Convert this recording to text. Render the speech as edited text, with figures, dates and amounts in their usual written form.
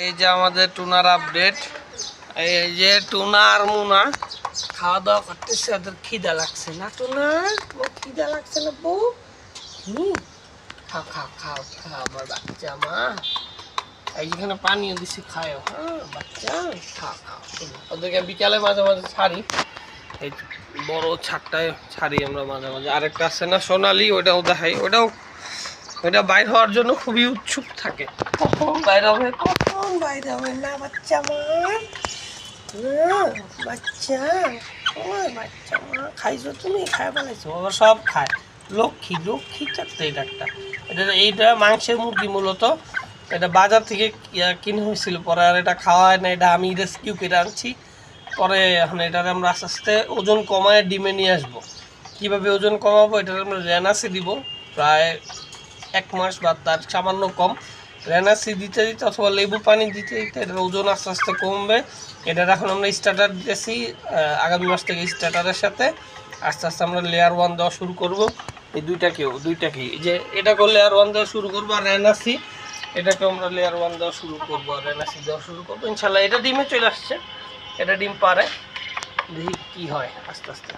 এই যে আমাদের টুনার আপডেট। এই যে টুনা আর মুনা খাওয়া দাওয়া করতেছে, ওদের খিদা লাগছে না? টুনা ও খিদা লাগছে না বউ? খাও খাও খাও খাও আমার বাচ্চা মা। এই যেখানে পানিও দিছি খাও, হ্যাঁ বাচ্চা খাও খাও। ওদেরকে বিকালে মাঝে মাঝে ছাড়ি, এই বড় ছাদটায় ছাড়ি আমরা মাঝে মাঝে। আরেকটা আছে না সোনালি, ওটাও দেখাই। ওটা বাইর হওয়ার জন্য খুবই উৎসুক থাকে। কখন বাইর হবে, কখন বাইর হবে না বাচ্চা আমার? বাচ্চা বাচ্চা মা খাইছো তুমি? খাই পালাইছো বাবা, সব খায়। লক্ষ্মী লক্ষ্মী চারটে এটা একটা। এইটা মাংসের মুরগি মূলত। এটা বাজার থেকে কিনে হয়েছিল, পরে আর এটা খাওয়া হয় না। এটা আমি রেস্কিউ করে আনছি। পরে এখন এটার আমরা আস্তে আস্তে ওজন কমায় ডিমে নিয়ে আসবো। কীভাবে ওজন কমাবো, এটার আমরা রেনাসি দিব প্রায় 1 মাস বা তার সামান্য কম। রেনাসি দিতে দিতে অথবা লেবু পানি দিতে দিতে এটার ওজন আস্তে আস্তে কমবে। এটার এখন আমরা স্টার্টার দিতেছি, আগামী মাস থেকে স্টার্টারের সাথে আস্তে আস্তে আমরা লেয়ার 1 দেওয়া শুরু করব। এই দুইটাকেই যে এটাকেও লেয়ার 1 দেওয়া শুরু করবো, আর রেনাসি এটাকে আমরা লেয়ার 1 দেওয়া শুরু করবো, আর রেনাসি দেওয়া শুরু করবো ইনশাল্লাহ। এটা ডিমে চলে আসছে, এটা ডিম পারে, দেখি কী হয় আস্তে আস্তে।